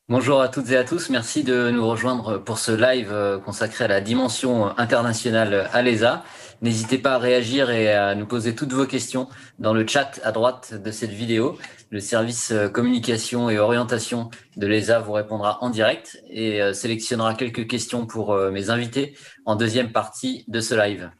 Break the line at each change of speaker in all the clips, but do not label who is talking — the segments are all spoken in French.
Bonjour à toutes et à tous, merci de nous rejoindre pour ce live consacré à la dimension internationale à l'ESA. N'hésitez pas à réagir et à nous poser toutes vos questions dans le chat à droite de cette vidéo. Le service communication et orientation de l'ESA vous répondra en direct et sélectionnera quelques questions pour mes invités en deuxième partie de ce live.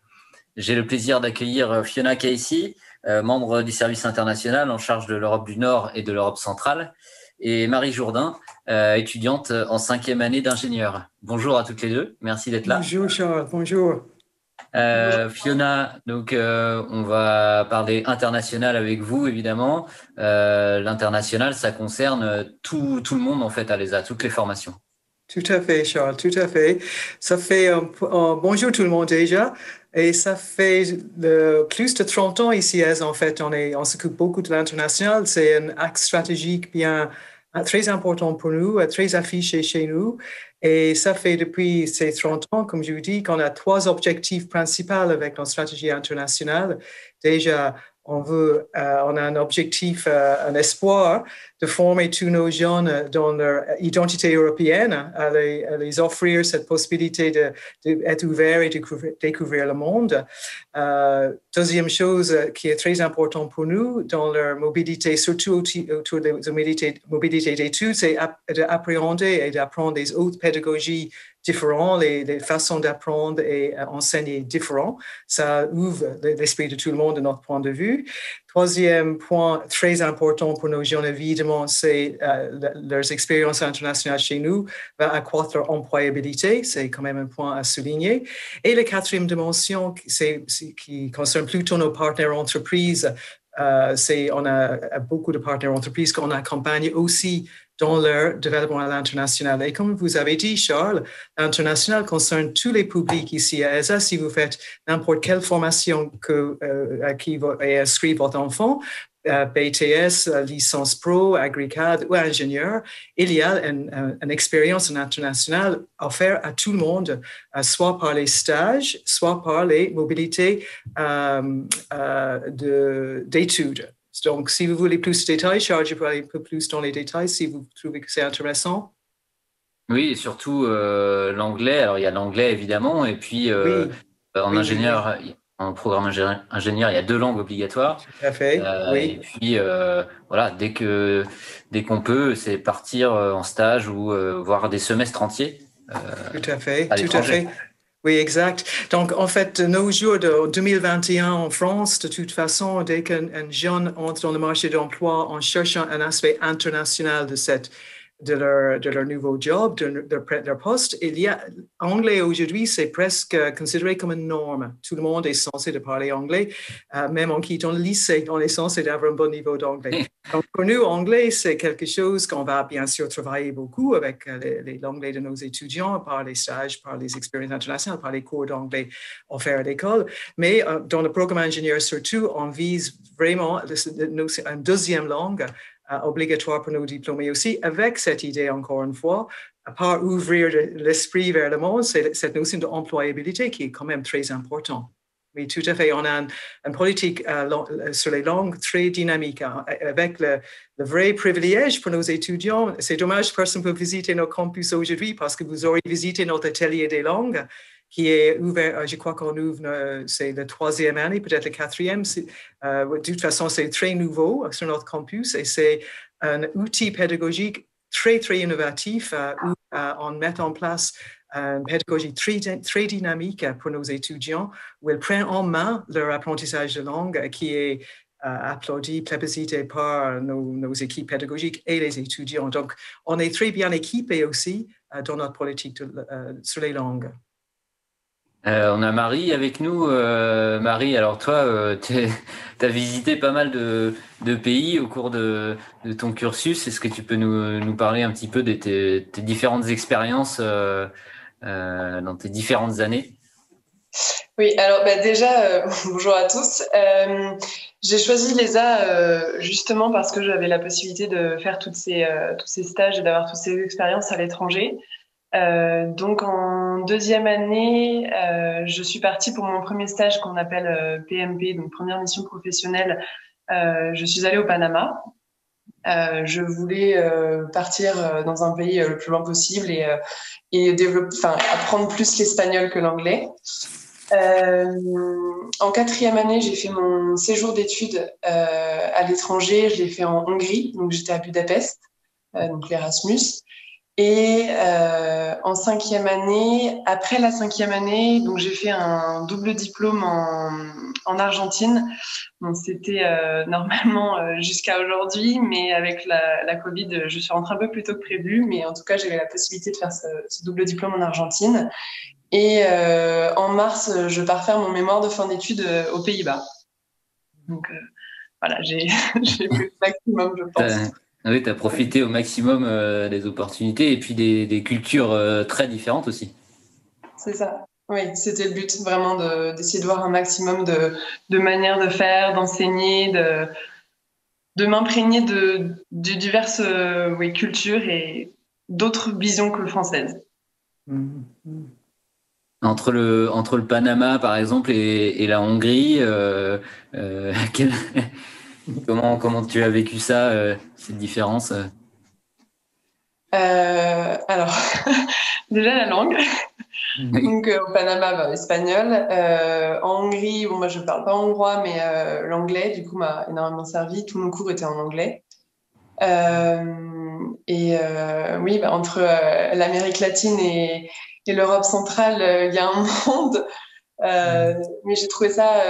J'ai le plaisir d'accueillir Fiona Casey, membre du service international en charge de l'Europe du Nord et de l'Europe centrale, et Marie Jourdain, étudiante en 5e année d'ingénieur. Bonjour à toutes les deux, merci d'être là.
Bonjour Charles, bonjour.
Fiona, donc on va parler international avec vous évidemment. L'international, ça concerne tout le monde en fait à l'ESA, toutes les formations.
Tout à fait Charles, tout à fait. Ça fait bonjour tout le monde déjà. Et ça fait plus de 30 ans ici, en fait, on s'occupe beaucoup de l'international. C'est un axe stratégique bien très important pour nous, très affiché chez nous. Et ça fait depuis ces 30 ans, comme je vous dis, qu'on a 3 objectifs principaux avec notre stratégie internationale. Déjà, on a un objectif, un espoir de former tous nos jeunes dans leur identité européenne, à les offrir cette possibilité d'être ouverts et de découvrir le monde. Deuxième chose qui est très importante pour nous dans leur mobilité, surtout autour de la mobilité d'études, c'est d'appréhender et d'apprendre des autres pédagogies différentes, les façons d'apprendre et enseigner différentes. Ça ouvre l'esprit de tout le monde de notre point de vue. Troisième point très important pour nos jeunes, évidemment, c'est leurs expériences internationales chez nous va accroître leur employabilité. C'est quand même un point à souligner. Et la quatrième dimension, qui concerne plutôt nos partenaires entreprises, on a beaucoup de partenaires entreprises qu'on accompagne aussi dans leur développement à l'international. Et comme vous avez dit, Charles, l'international concerne tous les publics ici à ESA. Si vous faites n'importe quelle formation à qui est inscrit votre enfant, BTS, licence pro, agricade ou ingénieur, il y a une expérience internationale offerte à tout le monde, soit par les stages, soit par les mobilités d'études. Donc, si vous voulez plus de détails, Charles, je peux aller un peu plus dans les détails si vous trouvez que c'est intéressant.
Oui, et surtout l'anglais. Alors il y a l'anglais évidemment, et puis
Oui,
en
oui, oui, oui.
ingénieur, en programme ingénieur, il y a 2 langues obligatoires.
Tout à fait,
Et
oui.
puis voilà, dès qu'on peut, c'est partir en stage ou voir des semestres entiers
Tout à fait,
à
tout à
l'étranger.
fait. Oui, exact. Donc, en fait, nos jours de 2021 en France, de toute façon, dès qu'un jeune entre dans le marché d'emploi en cherchant un aspect international de leur nouveau job, de leur poste, il y a anglais aujourd'hui, c'est presque considéré comme une norme. Tout le monde est censé de parler anglais. Même en quittant le lycée, on est censé d'avoir un bon niveau d'anglais. Donc, pour nous, anglais, c'est quelque chose qu'on va bien sûr travailler beaucoup avec l'anglais de nos étudiants, par les stages, par les expériences internationales, par les cours d'anglais offerts à l'école. Mais dans le programme ingénieur surtout, on vise vraiment une deuxième langue obligatoire pour nos diplômés aussi, avec cette idée, encore une fois, à part ouvrir l'esprit vers le monde, c'est cette notion d'employabilité qui est quand même très importante. Oui, tout à fait. On a une politique sur les langues très dynamique, avec le vrai privilège pour nos étudiants. C'est dommage que personne ne peut visiter nos campus aujourd'hui parce que vous aurez visité notre atelier des langues qui est ouvert, je crois qu'on ouvre, c'est la 3e année, peut-être la 4e. De toute façon, c'est très nouveau sur notre campus et c'est un outil pédagogique très, très innovatif où on met en place une pédagogie très dynamique pour nos étudiants, où ils prennent en main leur apprentissage de langue qui est applaudi, plébiscité par nos équipes pédagogiques et les étudiants. Donc, on est très bien équipés aussi dans notre politique sur les langues.
On a Marie avec nous. Marie, alors toi, tu as visité pas mal de pays au cours de ton cursus. Est-ce que tu peux nous parler un petit peu de tes différentes expériences dans tes différentes années?
Oui, alors déjà, bonjour à tous. J'ai choisi l'ESA justement parce que j'avais la possibilité de faire tous ces stages et d'avoir toutes ces expériences à l'étranger. Donc en 2e année, je suis partie pour mon premier stage qu'on appelle PMP, donc première mission professionnelle. Je suis allée au Panama. Je voulais partir dans un pays le plus loin possible et apprendre plus l'espagnol que l'anglais. En 4e année, j'ai fait mon séjour d'études à l'étranger. Je l'ai fait en Hongrie, donc j'étais à Budapest, donc l'Erasmus. Et en 5e année, après la 5e année, donc j'ai fait un double diplôme en Argentine. Bon, c'était normalement jusqu'à aujourd'hui, mais avec la Covid, je suis rentrée un peu plus tôt que prévu. Mais en tout cas, j'avais la possibilité de faire ce double diplôme en Argentine. Et en mars, je pars faire mon mémoire de fin d'études aux Pays-Bas. Donc voilà, j'ai fait le maximum, je pense.
Oui, tu as profité au maximum des opportunités et puis des cultures très différentes aussi. C'est
ça. Oui, c'était le but, vraiment d'essayer de voir un maximum de manières de faire, d'enseigner, de m'imprégner de diverses cultures et d'autres visions que françaises.
Entre le Panama, par exemple, et la Hongrie, comment tu as vécu ça, cette différence
Alors, déjà la langue. Oui. Donc au Panama, espagnol. En Hongrie, moi je parle pas hongrois, mais l'anglais, du coup, m'a énormément servi. Tous nos cours étaient en anglais. Oui, entre l'Amérique latine et l'Europe centrale, il y a un monde. Mais j'ai trouvé ça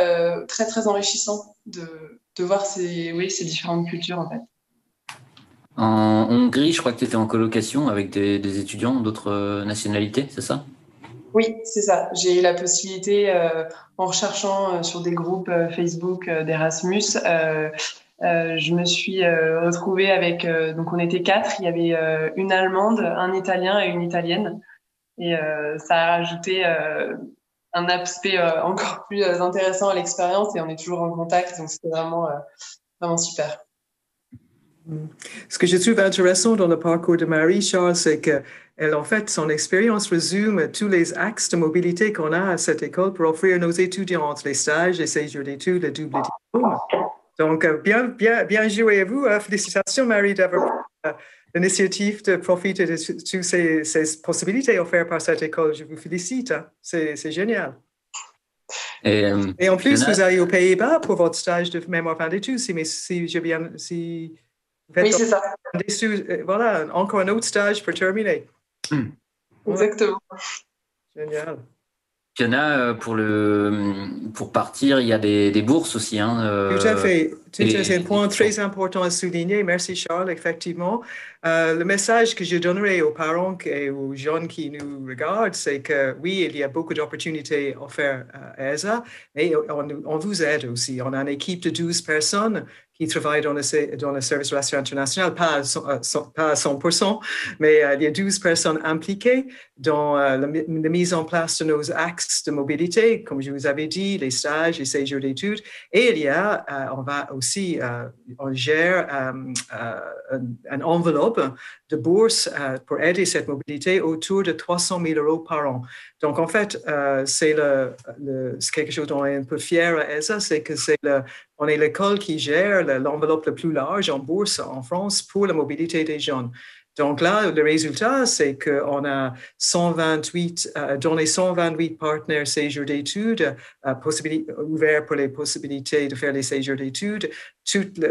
très, très enrichissant de voir ces différentes cultures, en fait.
En Hongrie, je crois que tu étais en colocation avec des étudiants d'autres nationalités, c'est ça?
Oui, c'est ça. J'ai eu la possibilité, en recherchant sur des groupes Facebook d'Erasmus, je me suis retrouvée avec, donc on était 4, il y avait une Allemande, un Italien et une Italienne. Et ça a rajouté un aspect encore plus intéressant à l'expérience et on est toujours en contact, donc c'était vraiment super.
Ce que je trouve intéressant dans le parcours de Marie-Charles, c'est qu'elle, en fait, son expérience résume tous les axes de mobilité qu'on a à cette école pour offrir à nos étudiants les stages, les séjours d'études, le double diplôme. Donc, bien joué à vous. Félicitations, Marie, d'avoir l'initiative de profiter de toutes ces possibilités offertes par cette école. Je vous félicite. C'est génial. Et en plus, vous allez aux Pays-Bas pour votre stage de mémoire fin d'études,
oui, c'est ça.
Voilà, encore un autre stage pour terminer.
Exactement.
Génial.
Fiona, pour partir, il y a des bourses aussi.
Tout à fait. C'est un point très important à souligner. Merci, Charles. Effectivement, le message que je donnerai aux parents et aux jeunes qui nous regardent, c'est que oui, il y a beaucoup d'opportunités offertes à ESA, mais on vous aide aussi. On a une équipe de 12 personnes qui travaillent dans le service de relations internationales, pas à 100%, mais il y a 12 personnes impliquées dans la mise en place de nos axes de mobilité, comme je vous avais dit, les stages, les séjours d'études. Et il y a, on gère une enveloppe de bourse pour aider cette mobilité autour de 300 000 € par an. Donc, en fait, c'est quelque chose dont on est un peu fier à ESA, c'est que on est l'école qui gère l'enveloppe la plus large en bourse en France pour la mobilité des jeunes. Donc là, le résultat, c'est qu'on a 128 partenaires séjours d'études ouverts pour les possibilités de faire les séjours d'études.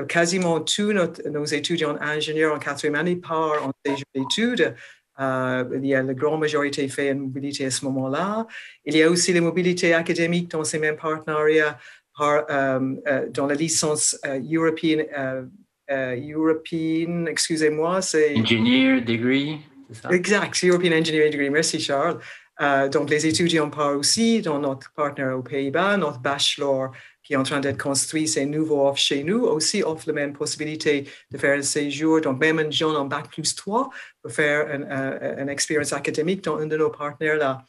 Quasiment tous nos étudiants ingénieurs en 4e année partent en séjour d'études. Il y a la grande majorité fait une mobilité à ce moment-là. Il y a aussi les mobilités académiques dans ces mêmes partenariats dans la licence européenne. Excusez-moi, c'est...
Engineer degree, c'est ça?
Exact, European Engineering Degree. Merci, Charles. Donc, les étudiants partent aussi dans notre partenaire aux Pays-Bas, notre bachelor qui est en train d'être construit, c'est nouveau offre chez nous, aussi offre la même possibilité de faire un séjour. Donc, même un jeune en Bac plus 3 peut faire une expérience académique dans un de nos partenaires là.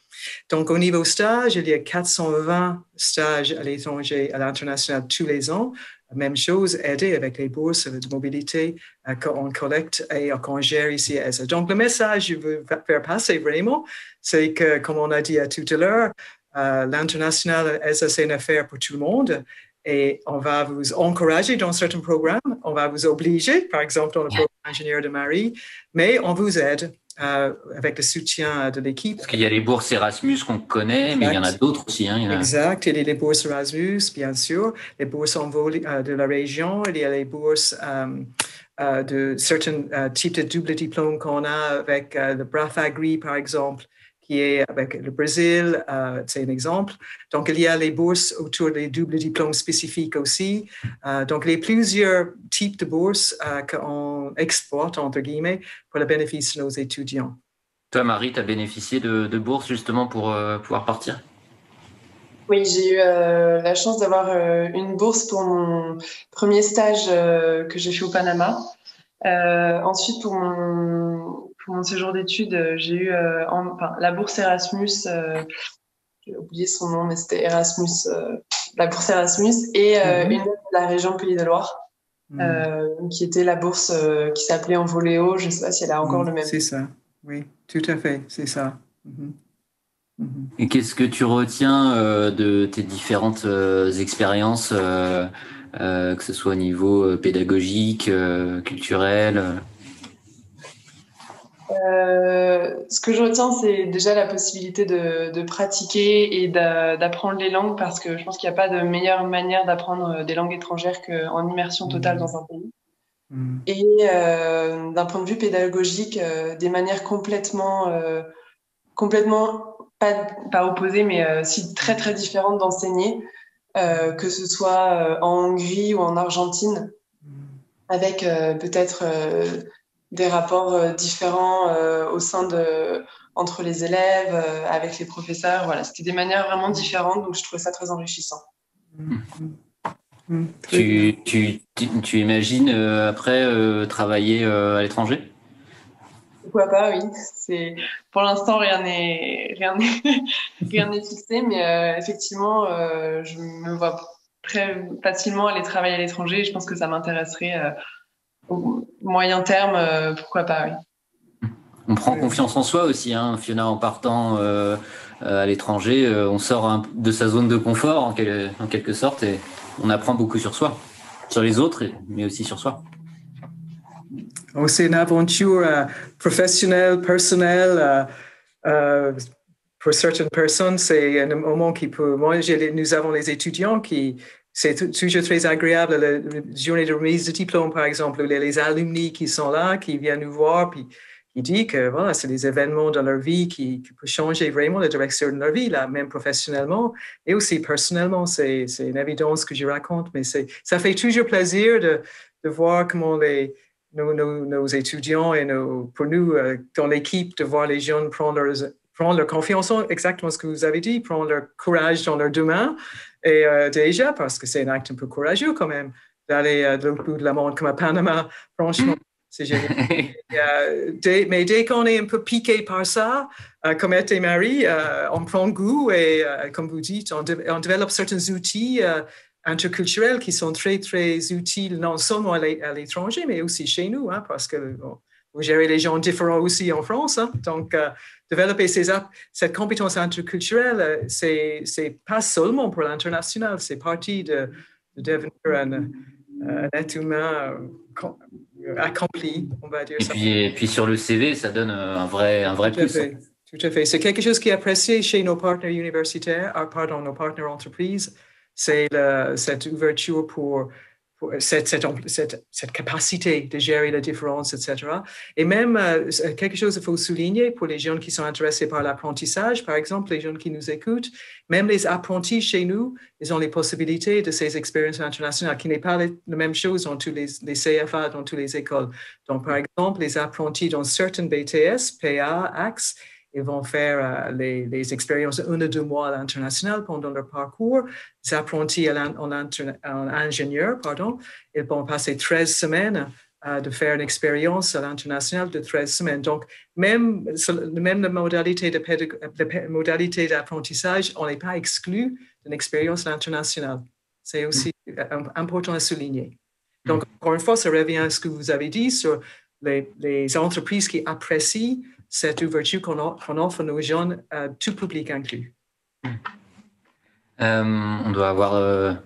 Donc, au niveau stage, il y a 420 stages à l'étranger, à l'international tous les ans. Même chose, aider avec les bourses de mobilité qu'on collecte et qu'on gère ici à ESA. Donc, le message que je veux faire passer vraiment, c'est que, comme on a dit tout à l'heure, l'international ESA, c'est une affaire pour tout le monde. et on va vous encourager dans certains programmes, on va vous obliger, par exemple dans le programme ingénieur de Marie, mais on vous aide avec le soutien de l'équipe.
Parce qu'il y a les bourses Erasmus qu'on connaît, mais il y en a d'autres aussi. Hein,
Exact, il y a les bourses Erasmus, bien sûr, les bourses en vol de la région, il y a les bourses de certains types de double diplôme qu'on a avec le BRAF-Agri, par exemple, qui est avec le Brésil, c'est un exemple. Donc, il y a les bourses autour des doubles diplômes spécifiques aussi. Donc, il y a plusieurs types de bourses qu'on exporte, entre guillemets, pour le bénéfice de nos étudiants.
Toi, Marie, tu as bénéficié de bourses justement pour pouvoir partir?
Oui, j'ai eu la chance d'avoir une bourse pour mon premier stage que j'ai fait au Panama. Ensuite, pour mon séjour d'études, j'ai eu la bourse Erasmus. J'ai oublié son nom, mais c'était Erasmus, la bourse Erasmus, et une de la région Pays de Loire, qui était la bourse qui s'appelait Envoléo. Je ne sais pas si elle a encore le même.
C'est ça, oui, tout à fait, c'est ça.
Et qu'est-ce que tu retiens de tes différentes expériences, que ce soit au niveau pédagogique, culturel?
Ce que je retiens, c'est déjà la possibilité de pratiquer et d'apprendre les langues, parce que je pense qu'il n'y a pas de meilleure manière d'apprendre des langues étrangères qu'en immersion totale dans un pays. Et d'un point de vue pédagogique, des manières complètement pas opposées, mais si très très différentes d'enseigner, que ce soit en Hongrie ou en Argentine, avec peut-être des rapports différents entre les élèves, avec les professeurs. Voilà, c'était des manières vraiment différentes, donc je trouvais ça très enrichissant.
Tu imagines après travailler à l'étranger?
Pourquoi pas, oui. Pour l'instant, rien n'est fixé, mais effectivement, je me vois très facilement aller travailler à l'étranger. Je pense que ça m'intéresserait au moyen terme, pourquoi pas, oui.
On prend confiance en soi aussi, hein, Fiona, en partant à l'étranger. On sort de sa zone de confort en quelque sorte, et on apprend beaucoup sur soi, sur les autres, mais aussi sur soi.
C'est une aventure professionnelle, personnelle. Pour certaines personnes, c'est un moment qui peut... nous avons les étudiants qui... C'est toujours très agréable, la journée de remise de diplôme, par exemple, les alumni qui sont là, qui viennent nous voir, puis qui disent que voilà, c'est des événements dans leur vie qui peuvent changer vraiment la direction de leur vie, là, même professionnellement, et aussi personnellement. C'est une évidence que je raconte, mais ça fait toujours plaisir de voir comment nos étudiants et pour nous, dans l'équipe, de voir les jeunes prendre leur confiance en exactement ce que vous avez dit, prendre leur courage dans leurs deux mains. Et déjà, parce que c'est un acte un peu courageux quand même, d'aller de l'autre bout de la monde comme à Panama, franchement, c'est génial. Mais dès qu'on est un peu piqué par ça, comme était Marie, on prend goût et, comme vous dites, on développe certains outils interculturels qui sont très, très utiles, non seulement à l'étranger, mais aussi chez nous, hein, parce que vous gérez les gens différents aussi en France. Hein, donc, développer cette compétence interculturelle, c'est pas seulement pour l'international, c'est partie de devenir un être humain accompli, on va dire ça.
Et puis sur le CV, ça donne un vrai plus.
Tout à fait. C'est quelque chose qui est apprécié chez nos partenaires universitaires, nos partenaires entreprises. C'est cette ouverture pour cette capacité de gérer la différence, etc. Et même quelque chose qu'il faut souligner pour les jeunes qui sont intéressés par l'apprentissage, par exemple, les jeunes qui nous écoutent, même les apprentis chez nous, ils ont les possibilités de ces expériences internationales, qui n'est pas la même chose dans tous les CFA, dans toutes les écoles. Donc, par exemple, les apprentis dans certains BTS, PA, AXE, ils vont faire les expériences 1 à 2 mois à l'international pendant leur parcours. Les apprentis en ingénieur, ils vont passer 13 semaines de faire une expérience à l'international de 13 semaines. Donc, même la modalité d'apprentissage, on n'est pas exclu d'une expérience internationale. C'est aussi important à souligner. Donc, encore une fois, ça revient à ce que vous avez dit sur les entreprises qui apprécient cette ouverture qu'on offre à nos jeunes, tout public inclus.
On doit avoir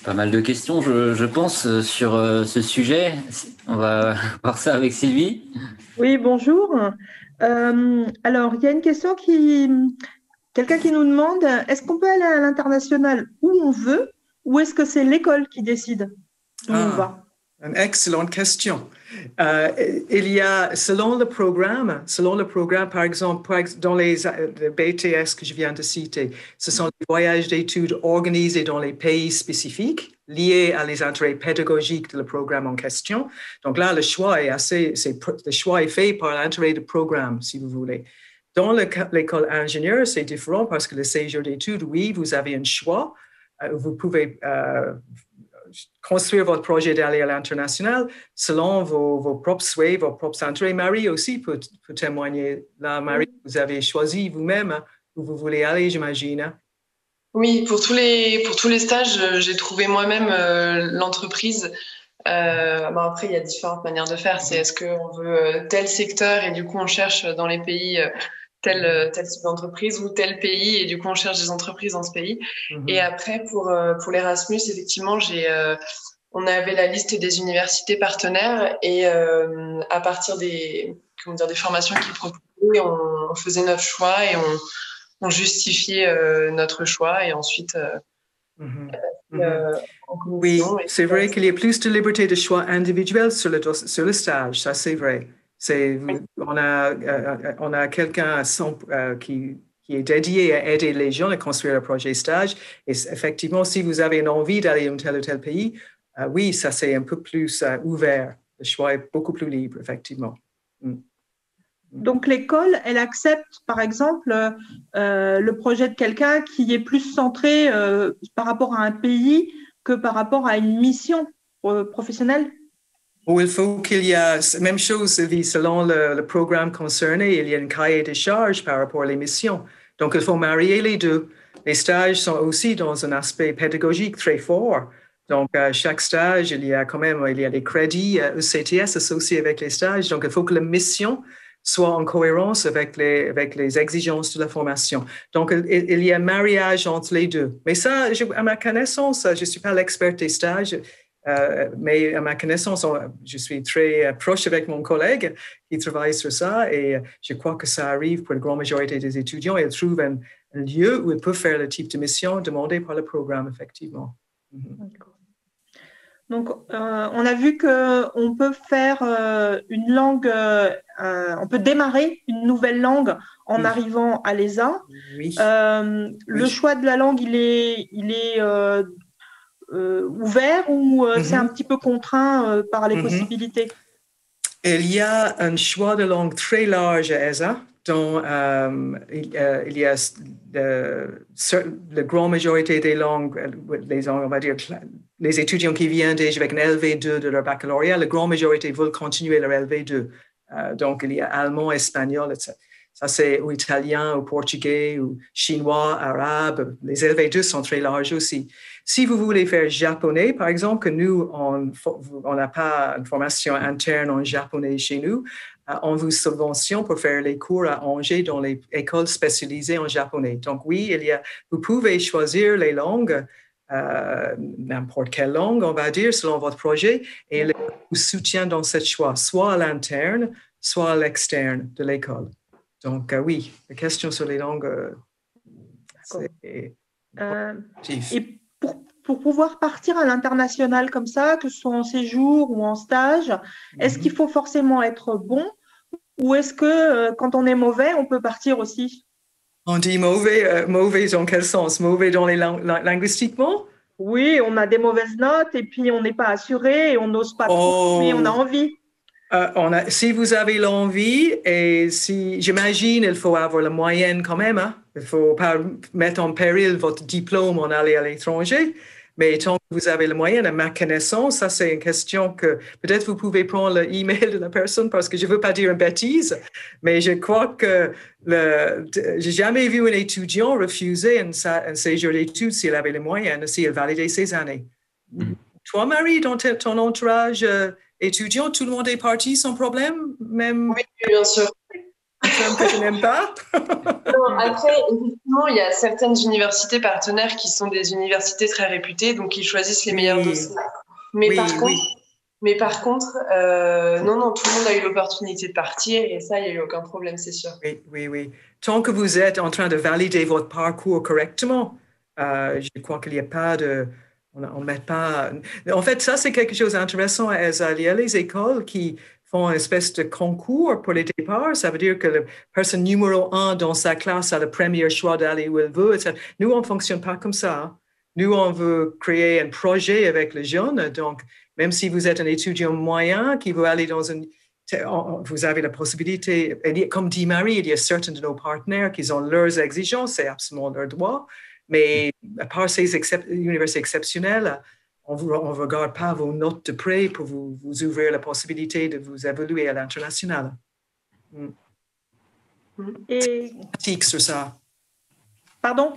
Pas mal de questions, je pense, sur ce sujet. On va voir ça avec Sylvie.
Oui, bonjour. Alors, il y a une question quelqu'un qui nous demande, est-ce qu'on peut aller à l'international où on veut ou est-ce que c'est l'école qui décide où on va?
Une excellente question. Il y a, selon le programme, par exemple, dans les BTS que je viens de citer, ce sont des voyages d'études organisés dans les pays spécifiques liés à les intérêts pédagogiques de le programme en question. Donc là, le choix est fait par l'intérêt du programme, si vous voulez. Dans l'école ingénieur, c'est différent parce que le séjour d'études, oui, vous avez un choix. Vous pouvez construire votre projet d'aller à l'international selon vos propres souhaits, vos propres intérêts. Marie aussi peut témoigner. Là, Marie, vous avez choisi vous-même où vous voulez aller, j'imagine.
Oui, pour tous les stages, j'ai trouvé moi-même l'entreprise. Après, il y a différentes manières de faire. C'est est-ce qu'on veut tel secteur et du coup on cherche dans les pays tel type d'entreprise ou tel pays et du coup on cherche des entreprises dans ce pays. Et après pour l'Erasmus, effectivement, on avait la liste des universités partenaires et à partir des formations qu'ils proposaient, on faisait notre choix et on justifiait notre choix et ensuite
oui, c'est vrai qu'il y a plus de liberté de choix individuel sur le stage, ça c'est vrai. On a quelqu'un qui est dédié à aider les gens à construire un projet stage. Et effectivement, si vous avez une envie d'aller dans tel ou tel pays, oui, ça c'est un peu plus ouvert. Le choix est beaucoup plus libre, effectivement.
Donc, l'école, elle accepte, par exemple, le projet de quelqu'un qui est plus centré par rapport à un pays que par rapport à une mission professionnelle?
Ou il faut qu'il y ait, même chose, selon le programme concerné, il y a un cahier de charges par rapport à les missions. Donc, il faut marier les deux. Les stages sont aussi dans un aspect pédagogique très fort. Donc, chaque stage, il y a des crédits ECTS associés avec les stages. Donc, il faut que la mission soit en cohérence avec les exigences de la formation. Donc, il y a un mariage entre les deux. Mais ça, à ma connaissance, je ne suis pas l'expert des stages, mais à ma connaissance, je suis très proche avec mon collègue qui travaille sur ça et je crois que ça arrive pour la grande majorité des étudiants. Ils trouvent un lieu où ils peuvent faire le type de mission demandée par le programme, effectivement.
Donc, on a vu qu'on peut faire une langue, on peut démarrer une nouvelle langue en arrivant à l'ESA.
Oui.
Le choix de la langue, il est ouvert ou c'est un petit peu contraint par les possibilités?
Il y a un choix de langue très large à ESA, dont il y a la grande majorité des langues, on va dire, les étudiants qui viennent déjà avec un LV2 de leur baccalauréat, la grande majorité veulent continuer leur LV2. Donc, il y a allemand, espagnol, etc. Ça, c'est ou italien, ou portugais, ou chinois, arabe. Les LV2 sont très larges aussi. Si vous voulez faire japonais, par exemple, que nous, on n'a pas une formation interne en japonais chez nous, on vous subventionne pour faire les cours à Angers dans les écoles spécialisées en japonais. Donc oui, vous pouvez choisir les langues, n'importe quelle langue, on va dire, selon votre projet, et il vous soutient dans ce choix, soit à l'interne, soit à l'externe de l'école. Donc oui, la question sur les langues, c'est...
Et pour pouvoir partir à l'international comme ça, que ce soit en séjour ou en stage, est-ce qu'il faut forcément être bon ou est-ce que quand on est mauvais, on peut partir aussi?
On dit mauvais, mauvais dans quel sens? Mauvais dans les linguistiquement?
Oui, on a des mauvaises notes et puis on n'est pas assuré et on n'ose pas trop, mais on a envie.
Si vous avez l'envie et j'imagine, il faut avoir la moyenne quand même. Hein? Il ne faut pas mettre en péril votre diplôme en allant à l'étranger. Mais tant que vous avez la moyenne, à ma connaissance, ça c'est une question que peut-être vous pouvez prendre l'email de la personne parce que je ne veux pas dire une bêtise, mais je crois que j'ai jamais vu un étudiant refuser un séjour d'études s'il avait les moyens, s'il validait ses années. Toi, Marie, dans ton entourage étudiant, tout le monde est parti sans problème, même...
Oui, bien sûr.
terme que je n'aime pas.
Non, après, effectivement, il y a certaines universités partenaires qui sont des universités très réputées, donc ils choisissent les meilleurs dossiers. Mais par contre, non, tout le monde a eu l'opportunité de partir et ça, il n'y a eu aucun problème, c'est sûr.
Oui. Tant que vous êtes en train de valider votre parcours correctement, je crois qu'il n'y a pas de... On met pas... En fait, ça, c'est quelque chose d'intéressant. Il y a les écoles qui font une espèce de concours pour les départs. Ça veut dire que la personne numéro 1 dans sa classe a le premier choix d'aller où elle veut, etc. Nous, on ne fonctionne pas comme ça. Nous, on veut créer un projet avec les jeunes. Donc, même si vous êtes un étudiant moyen qui veut aller dans une... Vous avez la possibilité, comme dit Marie, il y a certains de nos partenaires qui ont leurs exigences, c'est absolument leur droit. Mais à part ces universités exceptionnelles, on ne regarde pas vos notes de près pour vous ouvrir la possibilité de vous évoluer à l'international.
Et...
Démocratique sur ça.
Pardon?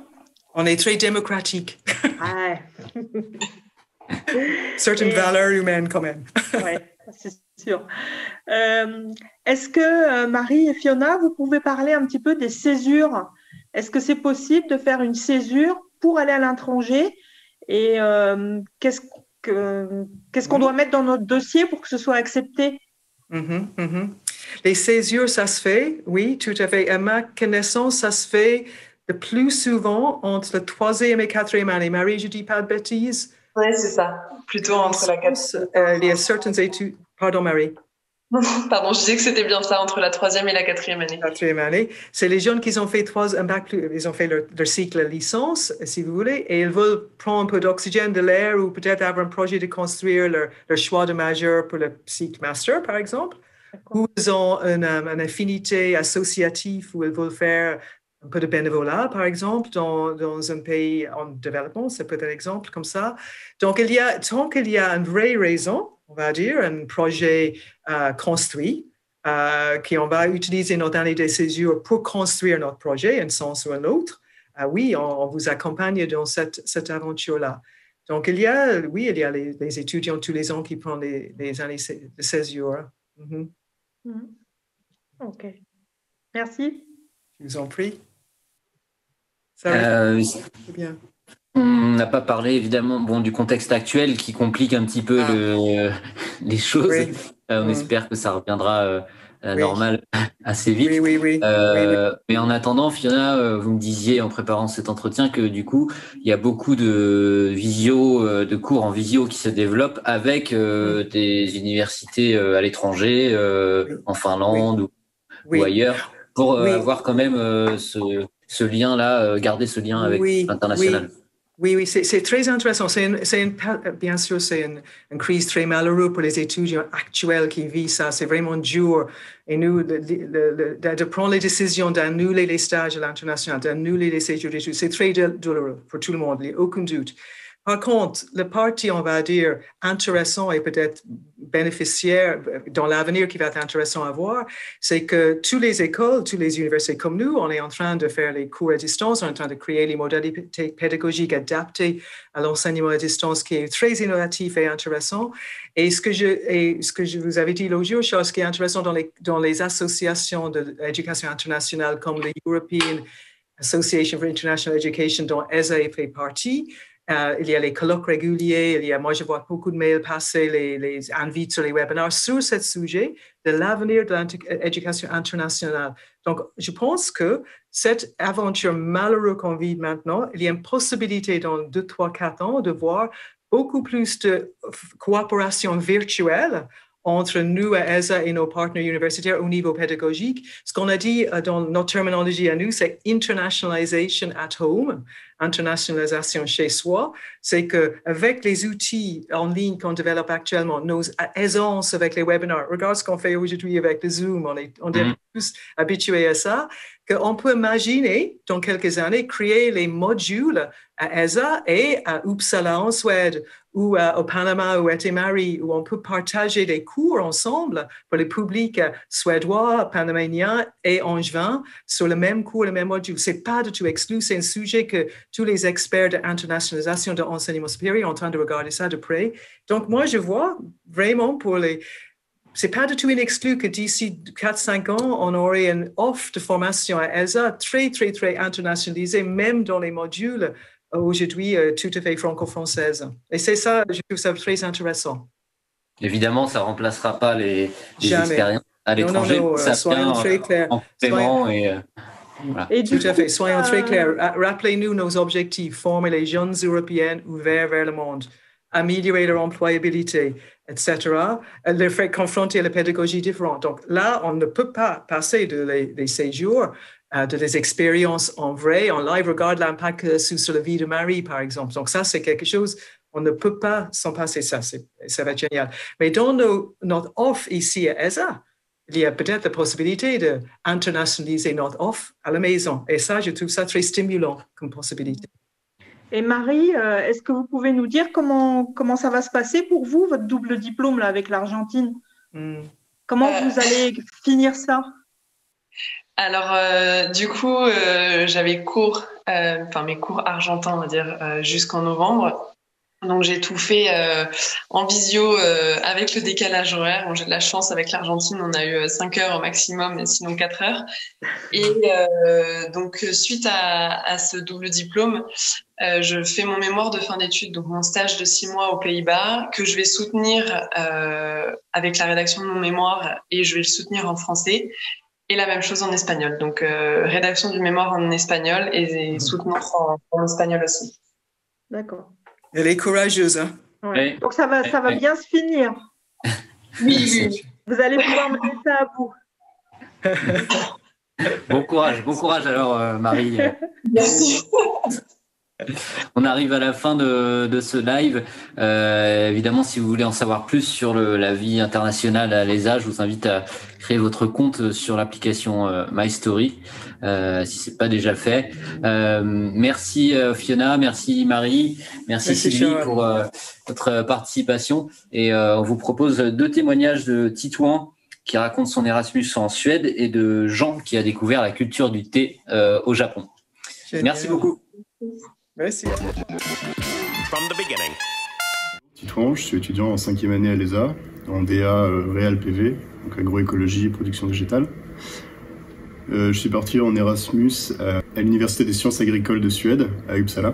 On est très démocratique.
Ouais.
Certaines valeurs humaines quand même.
Oui, c'est sûr. Est-ce que Marie et Fiona, vous pouvez parler un petit peu des césures? Est-ce que c'est possible de faire une césure pour aller à l'étranger? Et qu'est-ce qu'on doit mettre dans notre dossier pour que ce soit accepté?
Les césures, ça se fait, oui, tout à fait. À ma connaissance, ça se fait le plus souvent entre la 3e et 4e année. Marie, je ne dis pas de bêtises?
Oui, c'est ça. Plutôt entre la 4e.
Il y a certaines études... Pardon, Marie.
Pardon, je disais que c'était bien ça, entre la 3e et la 4e année.
4e année. C'est les jeunes qui ont fait un bac, ils ont fait leur cycle licence, si vous voulez, et ils veulent prendre un peu d'oxygène, de l'air, ou peut-être avoir un projet de construire leur choix de majeur pour le cycle master, par exemple. Ou ils ont une affinité associative où ils veulent faire un peu de bénévolat, par exemple, dans un pays en développement, c'est peut-être un exemple comme ça. Donc, tant qu'il y a une vraie raison, on va dire, un projet construit, qu'on va utiliser notre année de césure pour construire notre projet, un sens ou un autre, oui, on vous accompagne dans cette aventure-là. Donc, il y a les étudiants tous les ans qui prennent les années de césure.
OK. Merci.
Je vous en prie.
Bien. On n'a pas parlé évidemment du contexte actuel qui complique un petit peu les choses. Oui. On espère que ça reviendra à la normale assez vite.
Oui.
Mais en attendant, Fiona, vous me disiez en préparant cet entretien que du coup, il y a beaucoup de de cours en visio qui se développent avec des universités à l'étranger, en Finlande ou ailleurs, pour avoir quand même ce lien-là, garder ce lien avec l'international.
Oui, c'est très intéressant. Bien sûr, c'est une crise très malheureuse pour les étudiants actuels qui vivent ça. C'est vraiment dur. Et nous, de prendre les décisions d'annuler les stages à l'international, d'annuler les séjours d'études, c'est très douloureux pour tout le monde, il n'y a aucun doute. Par contre, la partie, on va dire, intéressant et peut-être bénéficiaire dans l'avenir qui va être intéressant à voir, c'est que toutes les écoles, toutes les universités comme nous, on est en train de faire les cours à distance, on est en train de créer les modalités pédagogiques adaptées à l'enseignement à distance qui est très innovatif et intéressant. Et ce que je vous avais dit l'autre jour, Charles, ce qui est intéressant dans les associations de l'éducation internationale comme la European Association for International Education dont ESA fait partie, il y a les colloques réguliers, moi je vois beaucoup de mails passer, les invites sur les webinaires sur ce sujet de l'avenir de l'éducation internationale. Donc, je pense que cette aventure malheureuse qu'on vit maintenant, il y a une possibilité dans 2, 3, 4 ans de voir beaucoup plus de coopération virtuelle entre nous à ESA et nos partenaires universitaires au niveau pédagogique. Ce qu'on a dit dans notre terminologie à nous, c'est internationalization at home, internationalisation chez soi. C'est qu'avec les outils en ligne qu'on développe actuellement, nos aisances avec les webinaires, regarde ce qu'on fait aujourd'hui avec le Zoom, on est tous habitués à ça, qu'on peut imaginer dans quelques années créer les modules à ESA et à Uppsala en Suède, ou au Panama ou à Marie, où on peut partager des cours ensemble pour le public suédois, panaménien et angevin sur le même cours, le même module. C'est pas du tout exclu, c'est un sujet que tous les experts d'internationalisation de l'enseignement supérieur sont en train de regarder ça de près. Donc, moi, je vois vraiment pour c'est pas du tout inexclu que d'ici 4-5 ans, on aurait une offre de formation à ELSA très, très, très internationalisée, même dans les modules aujourd'hui tout à fait franco-françaises. Et c'est ça, je trouve ça très intéressant.
Évidemment, ça ne remplacera pas les expériences à l'étranger.
Non, soyons très clairs.
En complément
voilà. Tout à fait, soyons très clairs. Rappelez-nous nos objectifs, former les jeunes Européens ouverts vers le monde, améliorer leur employabilité, etc., les faire confronter à la pédagogie différente. Donc là, on ne peut pas passer des séjours, de des expériences en vrai, en live. Regarde l'impact sur la vie de Marie, par exemple. Donc ça, c'est quelque chose, on ne peut pas s'en passer, ça va être génial. Mais dans notre offre ici à ESA, il y a peut-être la possibilité d'internationaliser notre offre à la maison. Et ça, je trouve ça très stimulant comme possibilité.
Et Marie, est-ce que vous pouvez nous dire comment ça va se passer pour vous, votre double diplôme là, avec l'Argentine? Comment vous allez finir ça?
Alors, du coup, j'avais mes cours argentins, on va dire, jusqu'en novembre. Donc, j'ai tout fait en visio avec le décalage horaire. Bon, j'ai de la chance avec l'Argentine, on a eu 5 heures au maximum, sinon 4 heures. Et donc, suite à ce double diplôme, je fais mon mémoire de fin d'études, donc mon stage de 6 mois aux Pays-Bas, que je vais soutenir avec la rédaction de mon mémoire, et je vais le soutenir en français. Et la même chose en espagnol. Donc, rédaction du mémoire en espagnol et soutenance en espagnol aussi.
D'accord.
Elle est courageuse, hein?
Ouais. Donc, ça va bien se finir.
Oui.
Vous allez pouvoir mener ça à bout.
Bon courage alors, Marie.
Merci.
On arrive à la fin de ce live. Évidemment, si vous voulez en savoir plus sur la vie internationale à l'ESA, je vous invite à créer votre compte sur l'application MyStory, si c'est pas déjà fait. Merci Fiona, merci Marie, merci Sylvie pour votre participation. Et on vous propose 2 témoignages de Titouan qui raconte son Erasmus en Suède et de Jean qui a découvert la culture du thé au Japon.
Génial.
Merci beaucoup.
Merci.
Titouan, je suis étudiant en 5e année à l'ESA, en DA Réal PV, donc agroécologie et production végétale. Je suis parti en Erasmus à l'Université des sciences agricoles de Suède, à Uppsala.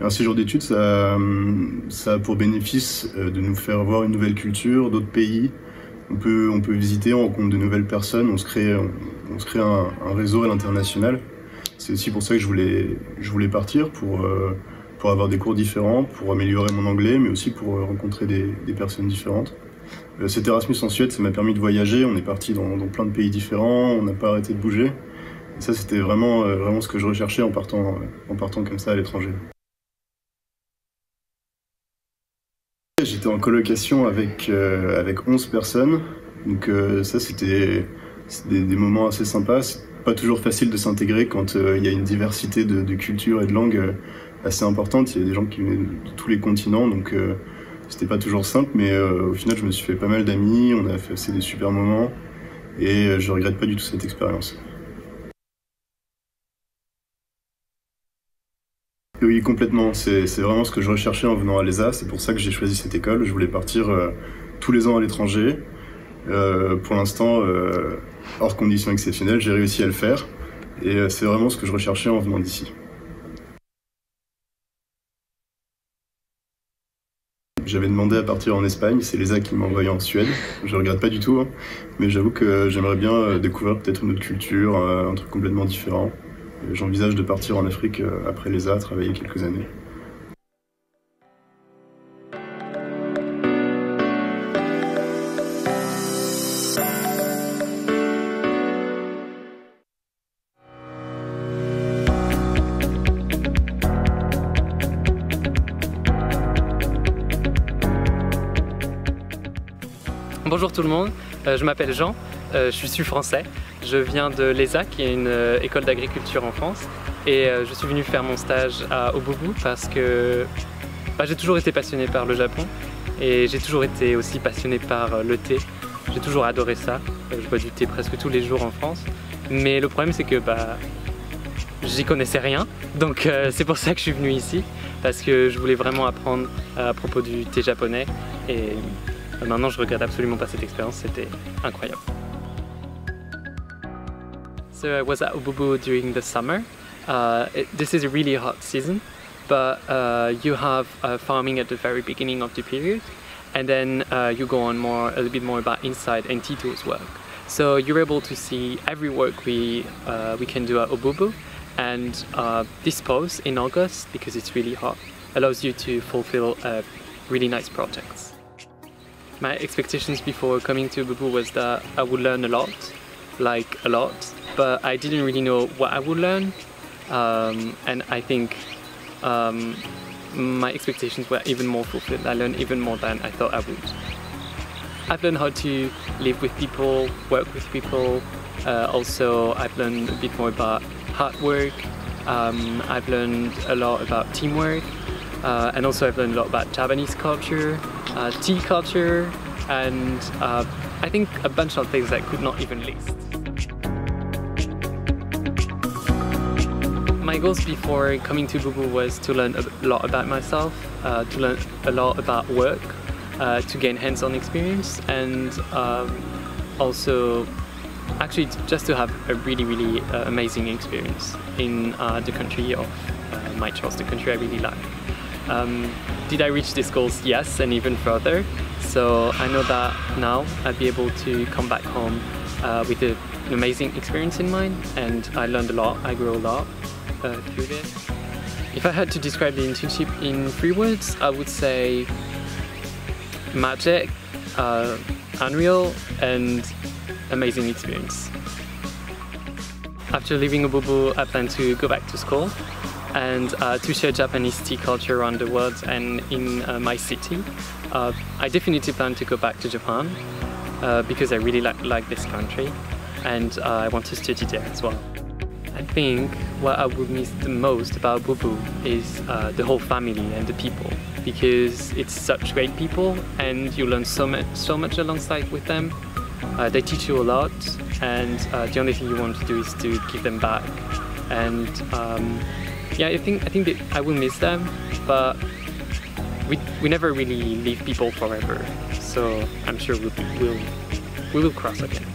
Un séjour d'études, ça a pour bénéfice de nous faire voir une nouvelle culture, d'autres pays. On peut visiter, on rencontre de nouvelles personnes, on se crée un réseau à l'international. C'est aussi pour ça que je voulais partir, pour avoir des cours différents, pour améliorer mon anglais, mais aussi pour rencontrer des personnes différentes. Cet Erasmus en Suède, ça m'a permis de voyager. On est parti dans plein de pays différents, on n'a pas arrêté de bouger. Et ça, c'était vraiment ce que je recherchais en partant comme ça à l'étranger. J'étais en colocation avec 11 personnes, donc ça c'était des moments assez sympas. C'est pas toujours facile de s'intégrer quand il y a une diversité de cultures et de langues assez importante. Il y a des gens qui viennent de tous les continents, donc c'était pas toujours simple, mais au final je me suis fait pas mal d'amis, on a fait des super moments et je regrette pas du tout cette expérience. Oui, complètement. C'est vraiment ce que je recherchais en venant à l'ESA. C'est pour ça que j'ai choisi cette école. Je voulais partir tous les ans à l'étranger. Pour l'instant, hors conditions exceptionnelles, j'ai réussi à le faire. Et c'est vraiment ce que je recherchais en venant d'ici. J'avais demandé à partir en Espagne. C'est l'ESA qui m'a envoyé en Suède. Je regrette pas du tout, hein. Mais j'avoue que j'aimerais bien découvrir peut-être une autre culture, un truc complètement différent. J'envisage de partir en Afrique après l'ESA, travailler quelques années.
Bonjour tout le monde, je m'appelle Jean, je suis français. Je viens de l'ESA, qui est une école d'agriculture en France, et je suis venu faire mon stage à Obobu parce que j'ai toujours été passionné par le Japon et j'ai toujours été aussi passionné par le thé. J'ai toujours adoré ça. Je bois du thé presque tous les jours en France, mais le problème c'est que j'y connaissais rien, donc c'est pour ça que je suis venu ici, parce que je voulais vraiment apprendre à propos du thé japonais, et maintenant je regrette absolument pas cette expérience, c'était incroyable. So I was at Obubu during the summer. This is a really hot season, but you have farming at the very beginning of the period, and then you go on a little bit more about inside and Tito's work. So you're able to see every work we can do at Obubu, and this pause in August, because it's really hot, allows you to fulfill really nice projects. My expectations before coming to Obubu was that I would learn a lot, but I didn't really know what I would learn, and I think my expectations were even more fulfilled. I learned even more than I thought I would. I've learned how to live with people, work with people. Also, I've learned a bit more about hard work. I've learned a lot about teamwork. And also I've learned a lot about Japanese culture, tea culture, and I think a bunch of things I could not even list. My goals before coming to Obubu was to learn a lot about myself, to learn a lot about work, to gain hands-on experience, and also actually just to have a really amazing experience in the country of my choice, the country I really like. Did I reach these goals? Yes, and even further. So I know that now I'll be able to come back home with an amazing experience in mind, and I learned a lot, I grew a lot through this. If I had to describe the internship in 3 words, I would say magic, unreal, and amazing experience. After leaving Obubu, I plan to go back to school and to share Japanese tea culture around the world and in my city. I definitely plan to go back to Japan because I really like this country, and I want to study there as well. I think what I would miss the most about Obubu is the whole family and the people, because it's such great people and you learn so much alongside with them. They teach you a lot, and the only thing you want to do is to give them back. And yeah, I think that I will miss them, but we never really leave people forever. So I'm sure we will cross again.